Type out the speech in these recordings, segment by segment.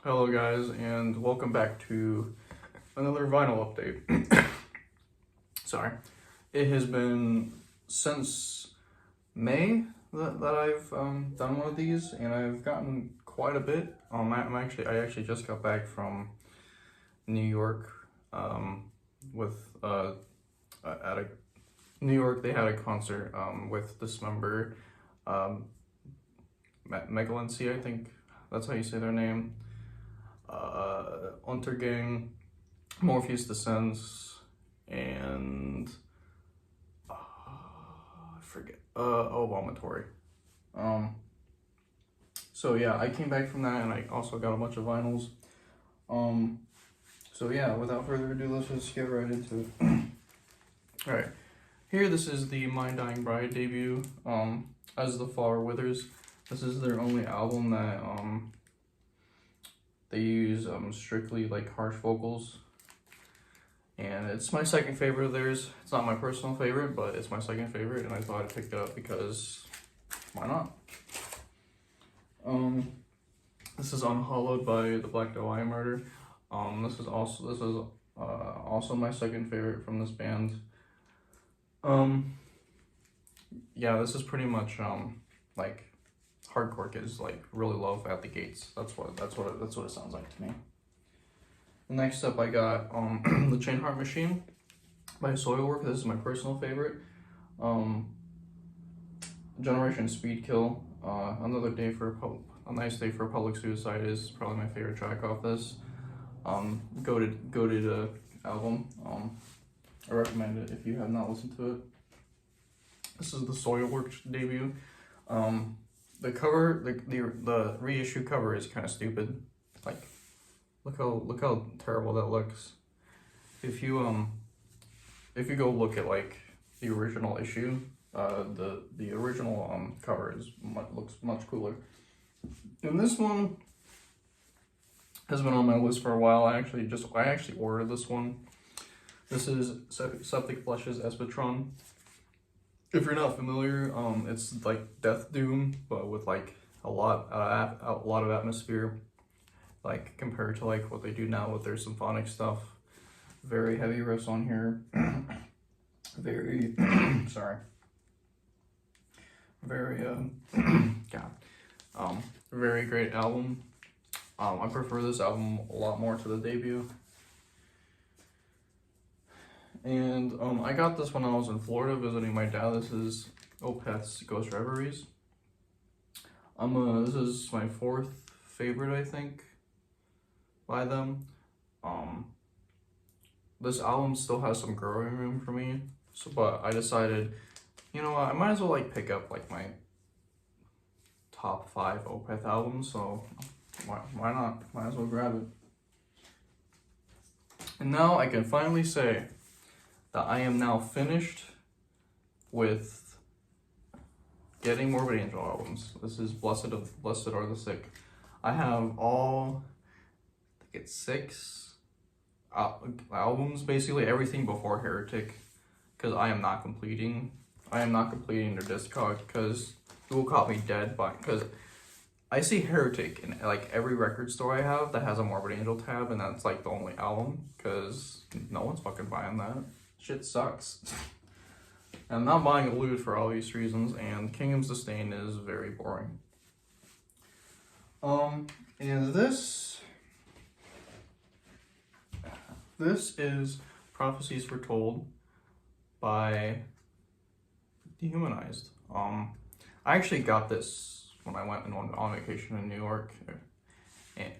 Hello guys, and welcome back to another vinyl update. Sorry. It has been since May that I've done one of these, and I've gotten quite a bit. I actually just got back from New York with at a New York. They had a concert with Dismember, Megalency, I think that's how you say their name. Untergang, Morpheus Descends, and I forget. Vomitory. So yeah, I came back from that, and I also got a bunch of vinyls. So yeah, without further ado, let's just get right into it. All right, here this is the My Dying Bride debut. As the Flower Withers. This is their only album that they use strictly like harsh vocals, and it's my second favorite of theirs. It's not my personal favorite, but it's my second favorite, and I thought I'd pick it up because why not? This is Unhollowed by the Black Dahlia Murder. This is also my second favorite from this band. Yeah, this is pretty much like hardcore kids like really love at the gates. That's what it sounds like to me. Next up, I got The Chain Heart Machine by Soilwork. This is my personal favorite. Generation Speedkill. Another day for a nice day for public suicide is probably my favorite track off this. Goated album. I recommend it if you have not listened to it. This is the Soilwork debut. The cover, the reissue cover is kind of stupid. Like, look how terrible that looks. If you go look at like the original issue, the original cover looks much cooler. And this one has been on my list for a while. I actually ordered this one. This is Septic Flesh's Espetron. If you're not familiar, it's like Death Doom, but with like a lot of atmosphere, like compared to like what they do now with their symphonic stuff. Very heavy riffs on here. Very sorry. Very God. Very great album. I prefer this album a lot more to the debut. And I got this when I was in Florida visiting my dad. This is Opeth's Ghost Reveries. This is my fourth favorite, I think, by them. This album still has some growing room for me. But I decided, you know what, I might as well like pick up like my top 5 Opeth albums. So why not? Might as well grab it. And now I can finally say that I am now finished with getting Morbid Angel albums. This is Blessed Are the Sick. I have all, I think it's 6 albums, basically everything before Heretic, because I am not completing their discog, because it will call me dead, because I see Heretic in like every record store I have that has a Morbid Angel tab, and that's like the only album, because no one's fucking buying that. Shit sucks. I'm not buying Elude for obvious reasons, and Kingdom's Disdain is very boring. And this is Prophecies Foretold by Dehumanized. I actually got this when I went on vacation in New York,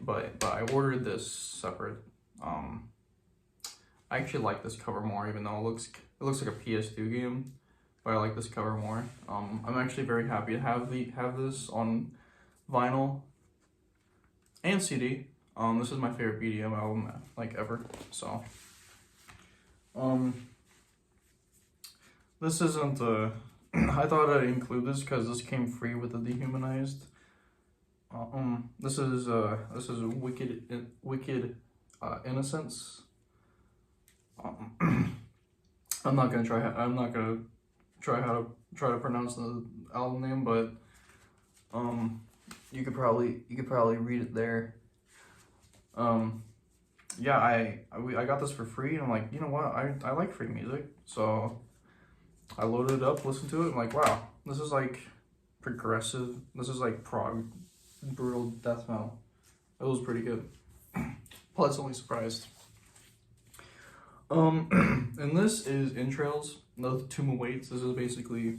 but I ordered this separate. I actually like this cover more, even though it looks like a PS2 game, but I like this cover more. I'm actually very happy to have this on vinyl and CD. This is my favorite BDM album like ever. So, this isn't I thought I'd include this because this came free with the Dehumanized. This is Wicked Innocence. I'm not gonna try to pronounce the album name, but you could probably read it there. Yeah, I got this for free, and I'm like, you know what? I like free music, so I loaded it up, listened to it. I'm like, wow, this is like progressive. This is like prog, brutal death metal. It was pretty good. Pleasantly surprised. And this is Entrails, the Tomb Awaits. This is basically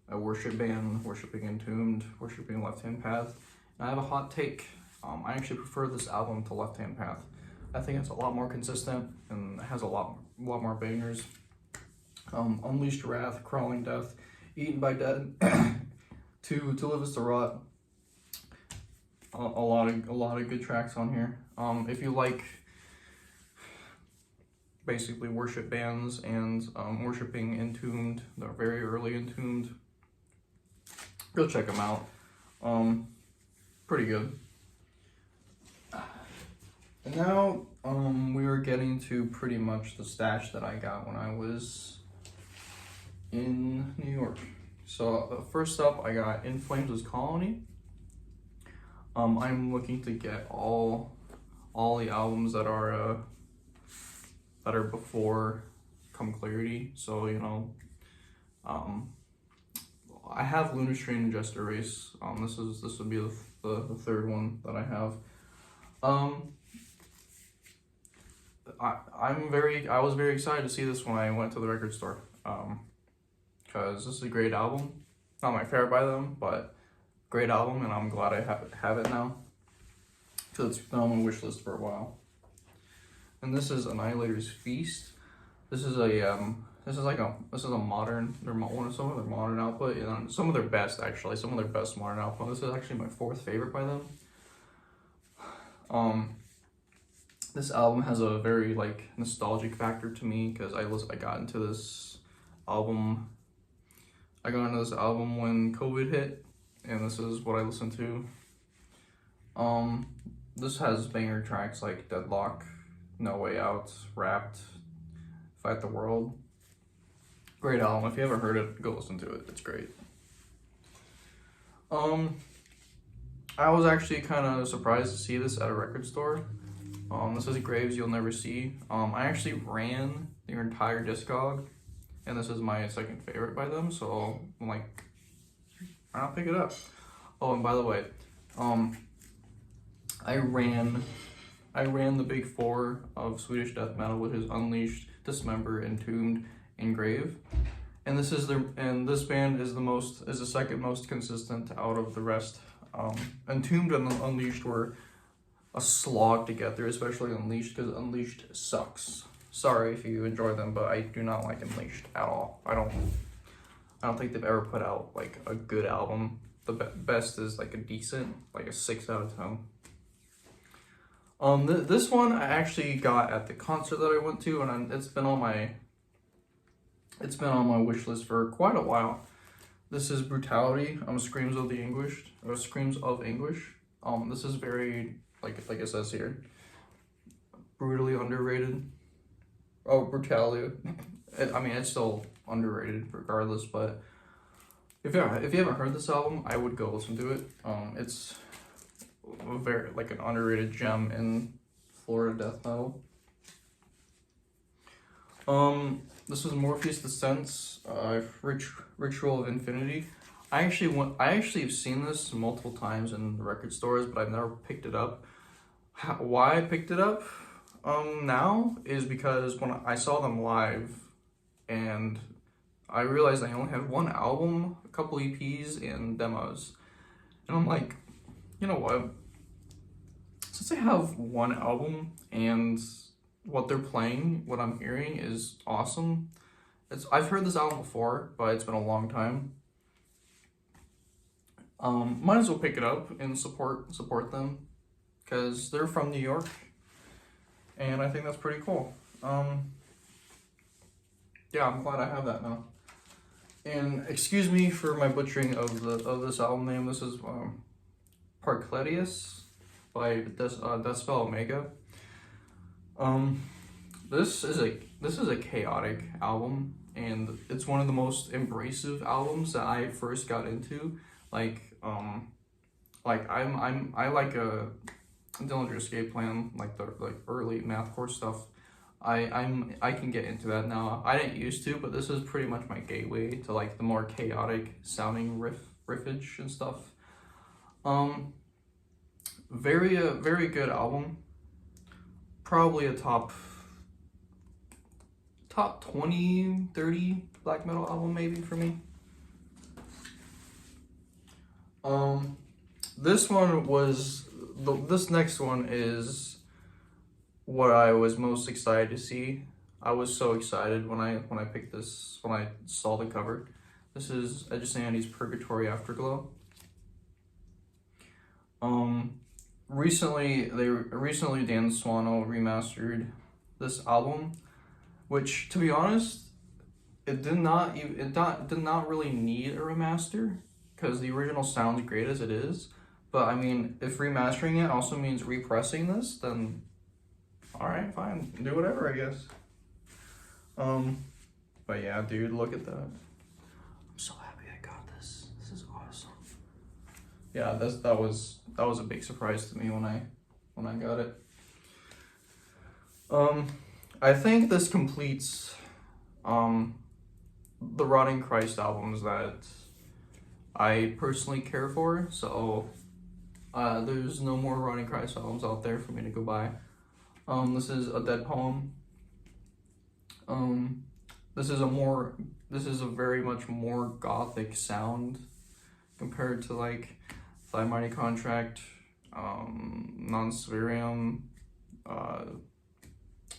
a worship band, worshiping Entombed, worshiping Left Hand Path. And I have a hot take. I actually prefer this album to Left Hand Path. I think it's a lot more consistent and has a lot more bangers. Unleashed Wrath, Crawling Death, Eaten by Dead, To Live Is to Rot. A lot of good tracks on here. If you like basically worship bands and worshiping Entombed, the very early Entombed, go check them out. Pretty good. And now we are getting to pretty much the stash that I got when I was in New York. So first up, I got In Flames' Colony. I'm looking to get all the albums that are before Come Clarity. So I have Lunar Strain and Jester Race. This would be the third one that I have. I was very excited to see this when I went to the record store. Because this is a great album. Not my favorite by them, but great album, and I'm glad I have it now. Because it's been on my wish list for a while. And this is Annihilator's Feast. This is a modern. Some of their modern output, and some of their best actually. Some of their best modern output. This is actually my fourth favorite by them. This album has a very nostalgic factor to me because I got into this album. I got into this album when COVID hit, and this is what I listened to. This has banger tracks like Deadlock, No Way Out, Wrapped, Fight the World. Great album. If you haven't heard it, go listen to it. It's great. I was actually kind of surprised to see this at a record store. This is Graves You'll Never See. I actually ran their entire discog, and this is my second favorite by them, so I'm like, why not pick it up? Oh, and by the way, I ran the big four of Swedish death metal, which is Unleashed, Dismember, Entombed, and Grave. And this band is the second most consistent out of the rest. Entombed and Unleashed were a slog to get through, especially Unleashed, because Unleashed sucks. Sorry if you enjoy them, but I do not like Unleashed at all. I don't think they've ever put out a good album. The best is a decent, a 6 out of 10. This one I actually got at the concert that I went to, and it's been on my wish list for quite a while. This is Brutality. Screams of Anguish. This is very like it says here, brutally underrated. Oh, Brutality. It's still underrated regardless, but if you haven't heard this album, I would go listen to it. It's very an underrated gem in Florida death metal. This is Morpheus Descents, Ritual of Infinity. I actually have seen this multiple times in the record stores, but I've never picked it up. Why I picked it up now is because when I saw them live, and I realized I only had one album, a couple EPs, and demos, and I'm like, you know what? Since I have one album and what they're playing, what I'm hearing is awesome. I've heard this album before, but it's been a long time. Might as well pick it up and support them, because they're from New York, and I think that's pretty cool. Yeah, I'm glad I have that now. And excuse me for my butchering of this album name. This is Parkletius by Deathspell Omega. This is a chaotic album, and it's one of the most embracive albums that I first got into. Dillinger Escape Plan, like the early mathcore stuff. I can get into that now. I didn't used to, but this is pretty much my gateway to like the more chaotic sounding riffage and stuff. Very good album. Probably a top 20, 30 black metal album maybe for me. This one was this next one is what I was most excited to see. I was so excited when I picked this, when I saw the cover. This is Edge of Sanity's Purgatory Afterglow. Recently Dan Swano remastered this album, which, to be honest, it did not really need a remaster, because the original sounds great as it is. But I mean, if remastering it also means repressing this, then alright, fine, do whatever, I guess. But yeah, dude, look at that. I'm so happy I got this. This is awesome. Yeah, that was a big surprise to me when I got it. I think this completes the Rotting Christ albums that I personally care for. So there's no more Rotting Christ albums out there for me to go by. This is A Dead Poem. This is a very much more gothic sound compared to like Thy Mighty Contract, Non Severium,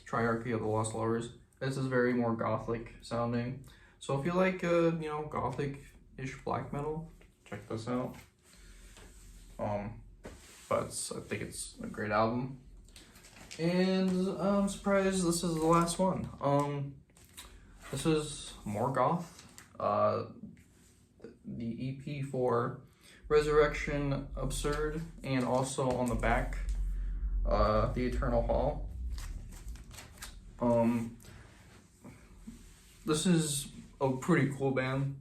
Triarchy of the Lost Lovers. This is very more gothic sounding. So if you like gothic-ish black metal, check this out. But I think it's a great album. And I'm surprised this is the last one. This is more goth. The EP for Resurrection Absurd, and also on the back, The Eternal Hall. This is a pretty cool band.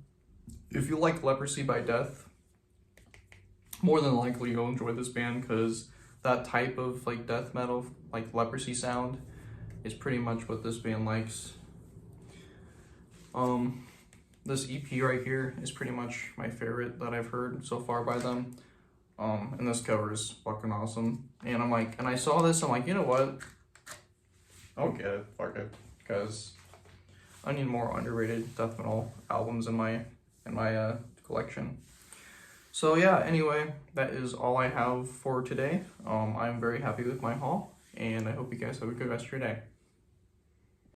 If you like Leprosy by Death, more than likely you'll enjoy this band, because that type of like death metal, like Leprosy sound, is pretty much what this band likes. This EP right here is pretty much my favorite that I've heard so far by them. And this cover is fucking awesome. And I saw this, I'm like, you know what? I'll get it, fuck it, because I need more underrated death metal albums in my collection. So yeah, anyway, that is all I have for today. I'm very happy with my haul, and I hope you guys have a good rest of your day.